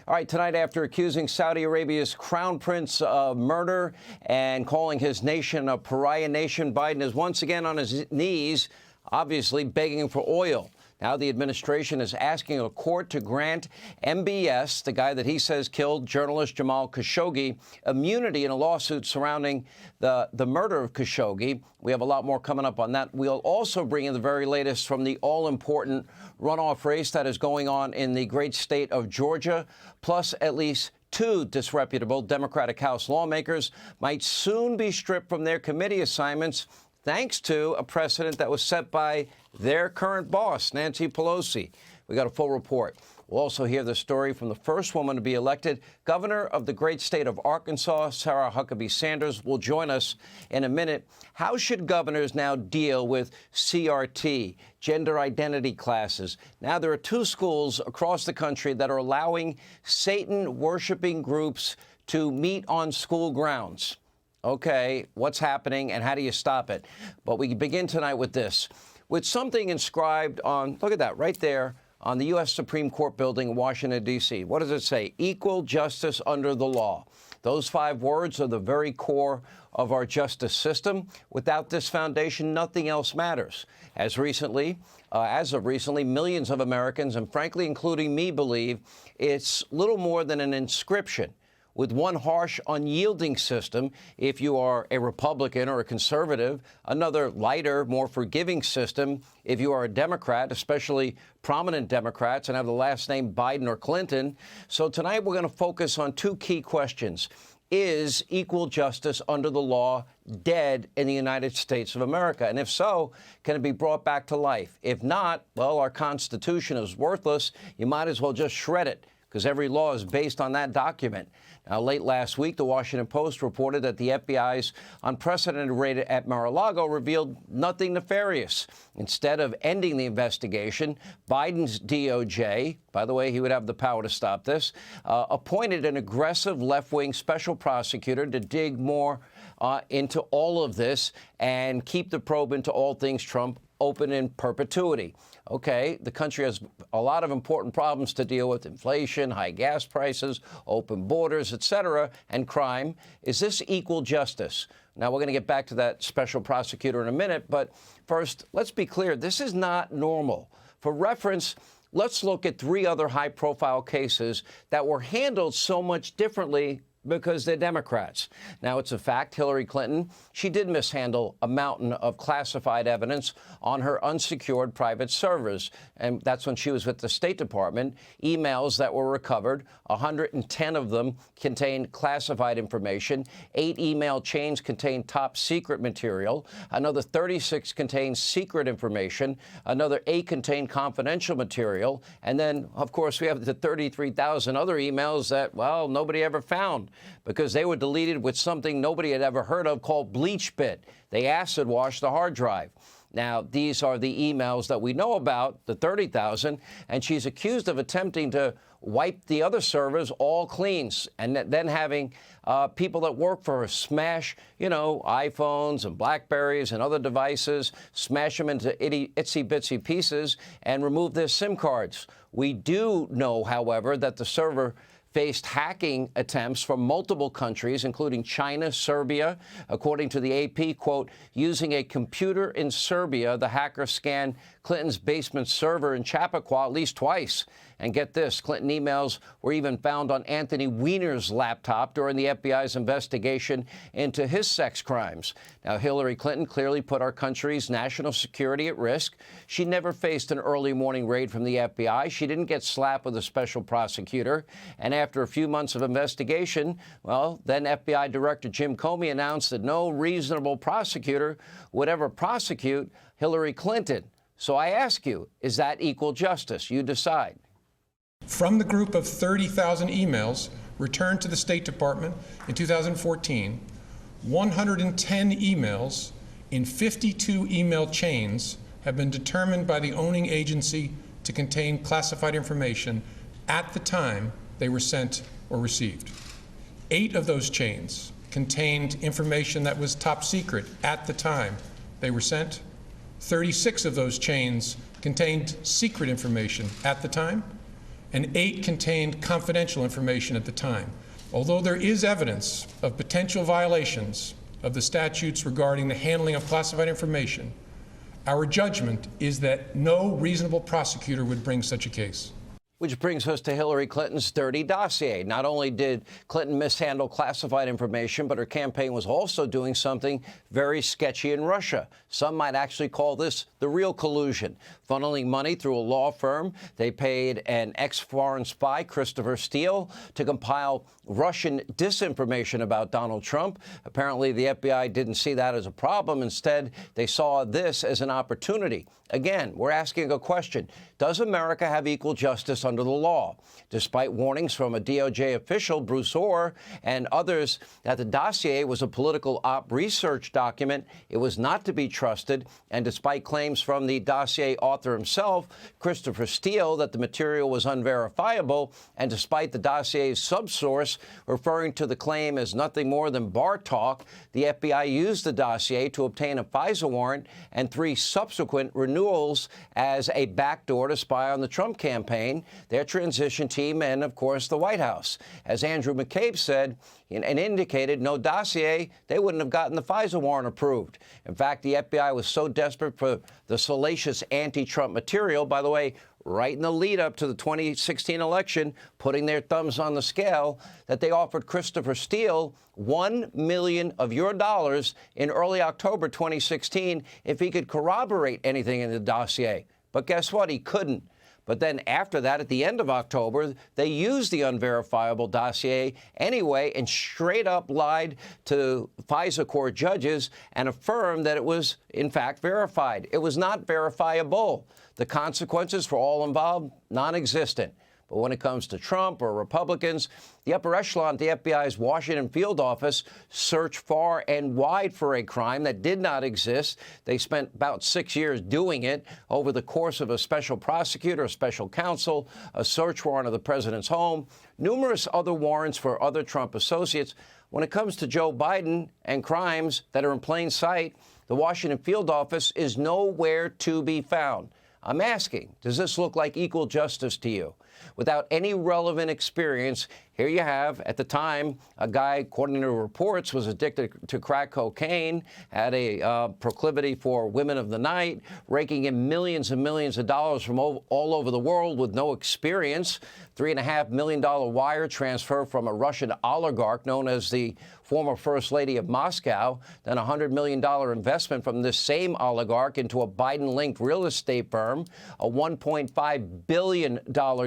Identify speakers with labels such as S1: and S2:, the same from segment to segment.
S1: All right, tonight, after accusing Saudi Arabia's crown prince of murder and calling his nation a pariah nation, Biden is once again on his knees, obviously begging for oil. Now the administration is asking a court to grant MBS, the guy that he says killed journalist Jamal Khashoggi, immunity in a lawsuit surrounding the murder of Khashoggi. We have a lot more coming up on that. We'll also bring in the very latest from the all-important runoff race that is going on in the great state of Georgia, plus at least two disreputable Democratic House lawmakers might soon be stripped from their committee assignments thanks to a precedent that was set by their current boss, Nancy Pelosi. We got a full report. We'll also hear the story from the first woman to be elected governor of the great state of Arkansas. Sarah Huckabee Sanders will join us in a minute. How should governors now deal with CRT, gender identity classes? Now, there are two schools across the country that are allowing Satan-worshiping groups to meet on school grounds. Okay, what's happening and how do you stop it? But we begin tonight with this, with something inscribed on, look at that, right there, on the U.S. Supreme Court building in Washington, D.C. What does it say? Equal justice under the law. Those 5 words are the very core of our justice system. Without this foundation, nothing else matters. As of recently, millions of Americans, and frankly, including me, believe it's little more than an inscription. With one harsh, unyielding system, if you are a Republican or a conservative, another lighter, more forgiving system, if you are a Democrat, especially prominent Democrats, and have the last name Biden or Clinton. So tonight we're going to focus on 2 key questions. Is equal justice under the law dead in the United States of America? And if so, can it be brought back to life? If not, well, our Constitution is worthless. You might as well just shred it, because every law is based on that document. Now, late last week, the Washington Post reported that the FBI's unprecedented raid at Mar-a-Lago revealed nothing nefarious. Instead of ending the investigation, Biden's DOJ, by the way, he would have the power to stop this, appointed an aggressive left-wing special prosecutor to dig more into all of this and keep the probe into all things Trump open in perpetuity. Okay, the country has a lot of important problems to deal with: inflation, high gas prices, open borders, etc., and crime. Is this equal justice? Now, we're going to get back to that special prosecutor in a minute, but first, let's be clear, this is not normal. For reference, let's look at 3 other high-profile cases that were handled so much differently because they're Democrats. Now, it's a fact, Hillary Clinton, she did mishandle a mountain of classified evidence on her unsecured private servers. And that's when she was with the State Department. Emails that were recovered, 110 of them contained classified information. 8 email chains contained top secret material. Another 36 contained secret information. Another 8 contained confidential material. And then, of course, we have the 33,000 other emails that, well, nobody ever found, because they were deleted with something nobody had ever heard of called BleachBit. They acid washed the hard drive. Now, these are the emails that we know about, the 30,000, and she's accused of attempting to wipe the other servers all clean, and then having people that work for her smash, iPhones and BlackBerries and other devices, smash them into itsy-bitsy pieces and remove their SIM cards. We do know, however, that the server faced hacking attempts from multiple countries, including China, Serbia. According to the AP, quote, using a computer in Serbia, the hacker scanned Clinton's basement server in Chappaqua at least twice. And get this, Clinton emails were even found on Anthony Weiner's laptop during the FBI's investigation into his sex crimes. Now, Hillary Clinton clearly put our country's national security at risk. She never faced an early morning raid from the FBI. She didn't get slapped with a special prosecutor. And after a few months of investigation, well, then FBI Director Jim Comey announced that no reasonable prosecutor would ever prosecute Hillary Clinton. So I ask you, is that equal justice? You decide.
S2: From the group of 30,000 emails returned to the State Department in 2014, 110 emails in 52 email chains have been determined by the owning agency to contain classified information at the time they were sent or received. 8 of those chains contained information that was top secret at the time they were sent. 36 of those chains contained secret information at the time, and 8 contained confidential information at the time. Although there is evidence of potential violations of the statutes regarding the handling of classified information, our judgment is that no reasonable prosecutor would bring such a case.
S1: Which brings us to Hillary Clinton's dirty dossier. Not only did Clinton mishandle classified information, but her campaign was also doing something very sketchy in Russia. Some might actually call this the real collusion. Funneling money through a law firm. They paid an ex-foreign spy, Christopher Steele, to compile Russian disinformation about Donald Trump. Apparently, the FBI didn't see that as a problem. Instead, they saw this as an opportunity. Again, we're asking a question. Does America have equal justice under the law? Despite warnings from a DOJ official, Bruce Orr, and others that the dossier was a political op research document, it was not to be trusted, and despite claims from the dossier author himself, Christopher Steele, that the material was unverifiable, and despite the dossier's subsource referring to the claim as nothing more than bar talk, the FBI used the dossier to obtain a FISA warrant and 3 subsequent renewals as a backdoor to spy on the Trump campaign, their transition team, and, of course, the White House. As Andrew McCabe said and indicated, no dossier, they wouldn't have gotten the FISA warrant approved. In fact, the FBI was so desperate for the salacious anti-Trump material, by the way, right in the lead up to the 2016 election, putting their thumbs on the scale, that they offered Christopher Steele $1 million of your dollars in early October 2016 if he could corroborate anything in the dossier. But guess what? He couldn't. But then after that, at the end of October, they used the unverifiable dossier anyway and straight up lied to FISA court judges and affirmed that it was, in fact, verified. It was not verifiable. The consequences for all involved, non-existent. But when it comes to Trump or Republicans, the upper echelon at the FBI's Washington field office searched far and wide for a crime that did not exist. They spent about 6 years doing it over the course of a special prosecutor, a special counsel, a search warrant of the president's home, numerous other warrants for other Trump associates. When it comes to Joe Biden and crimes that are in plain sight, the Washington field office is nowhere to be found. I'm asking, does this look like equal justice to you? Without any relevant experience, here you have, at the time, a guy, according to reports, was addicted to crack cocaine, had a proclivity for women of the night, raking in millions and millions of dollars from all over the world with no experience, $3.5 million wire transfer from a Russian oligarch known as the former First Lady of Moscow, then a $100 million investment from this same oligarch into a Biden-linked real estate firm, a $1.5 billion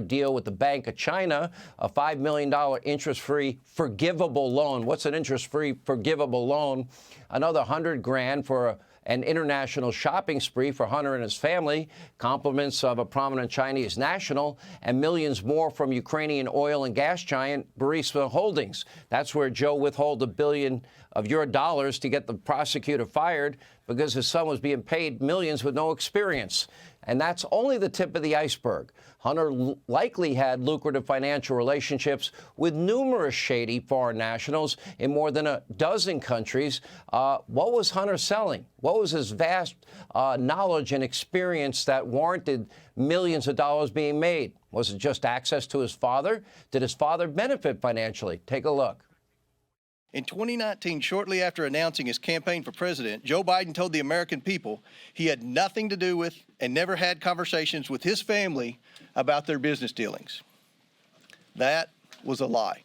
S1: deal with the Bank of China, a $5 million interest-free forgivable loan. What's an interest-free forgivable loan? Another $100,000 for an international shopping spree for Hunter and his family, compliments of a prominent Chinese national, and millions more from Ukrainian oil and gas giant Burisma Holdings. That's where Joe withheld $1 billion of your dollars to get the prosecutor fired because his son was being paid millions with no experience. And that's only the tip of the iceberg. Hunter likely had lucrative financial relationships with numerous shady foreign nationals in more than a dozen countries. What was Hunter selling? What was his vast knowledge and experience that warranted millions of dollars being made? Was it just access to his father? Did his father benefit financially? Take a look.
S3: In 2019, shortly after announcing his campaign for president, Joe Biden told the American people he had nothing to do with and never had conversations with his family about their business dealings. That was a lie.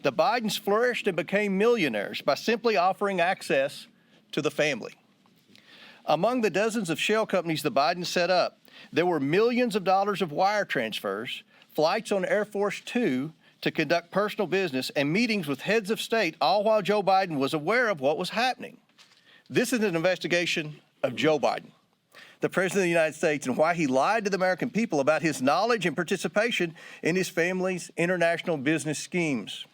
S3: The Bidens flourished and became millionaires by simply offering access to the family. Among the dozens of shell companies the Bidens set up, there were millions of dollars of wire transfers, flights on Air Force Two to conduct personal business, and meetings with heads of state, all while Joe Biden was aware of what was happening. This is an investigation of Joe Biden, the President of the United States, and why he lied to the American people about his knowledge and participation in his family's international business schemes.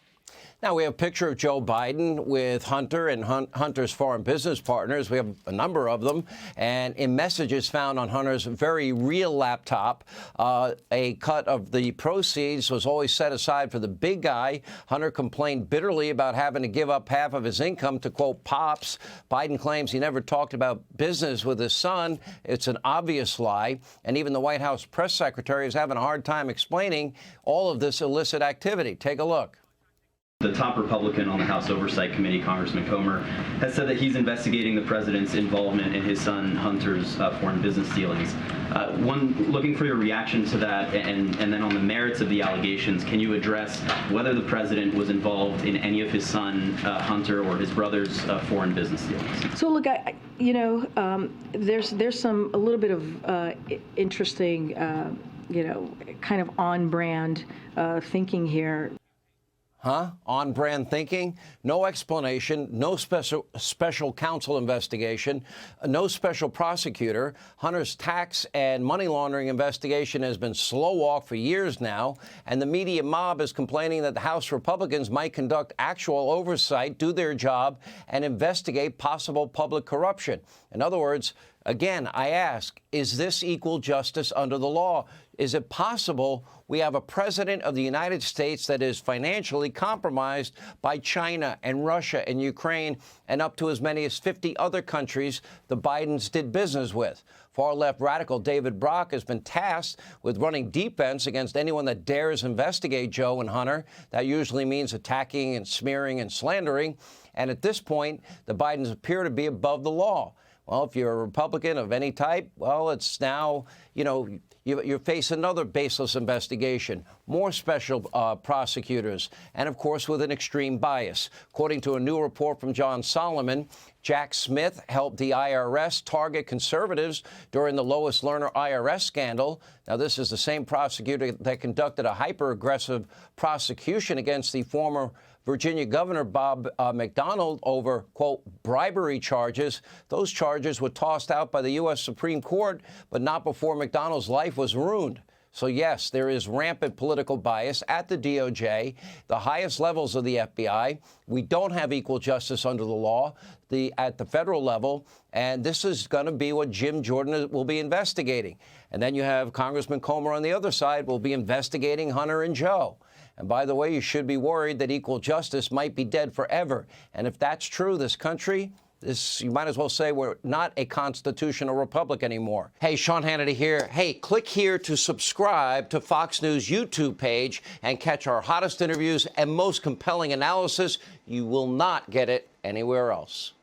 S1: Now, we have a picture of Joe Biden with Hunter and Hunter's foreign business partners. We have a number of them. And in messages found on Hunter's very real laptop, a cut of the proceeds was always set aside for the big guy. Hunter complained bitterly about having to give up half of his income to, quote, Pops. Biden claims he never talked about business with his son. It's an obvious lie. And even the White House press secretary is having a hard time explaining all of this illicit activity. Take a look.
S4: The top Republican on the House Oversight Committee, Congressman Comer, has said that he's investigating the president's involvement in his son Hunter's foreign business dealings. Looking for your reaction to that, and then on the merits of the allegations, can you address whether the president was involved in any of his son Hunter or his brother's foreign business dealings?
S5: So look, there's some a little bit of interesting, kind of on-brand thinking here.
S1: On-brand thinking? No explanation, no special counsel investigation, no special prosecutor. Hunter's tax and money laundering investigation has been slow walk for years now, and the media mob is complaining that the House Republicans might conduct actual oversight, do their job, and investigate possible public corruption. In other words, again, I ask, is this equal justice under the law? Is it possible we have a president of the United States that is financially compromised by China and Russia and Ukraine and up to as many as 50 other countries the Bidens did business with? Far-left radical David Brock has been tasked with running defense against anyone that dares investigate Joe and Hunter. That usually means attacking and smearing and slandering. And at this point, the Bidens appear to be above the law. Well, if you're a Republican of any type, well, it's now, you face another baseless investigation, more special prosecutors, and, of course, with an extreme bias. According to a new report from John Solomon, Jack Smith helped the IRS target conservatives during the Lois Lerner IRS scandal. Now, this is the same prosecutor that conducted a hyper-aggressive prosecution against the former Virginia Governor Bob McDonnell over, quote, bribery charges. Those charges were tossed out by the U.S. Supreme Court, but not before McDonnell's life was ruined. So, yes, there is rampant political bias at the DOJ, the highest levels of the FBI. We don't have equal justice under the law at the federal level, and this is going to be what Jim Jordan will be investigating. And then you have Congressman Comer on the other side will be investigating Hunter and Joe. And by the way, you should be worried that equal justice might be dead forever. And if that's true, this country, you might as well say we're not a constitutional republic anymore. Hey, Sean Hannity here. Hey, click here to subscribe to Fox News YouTube page and catch our hottest interviews and most compelling analysis. You will not get it anywhere else.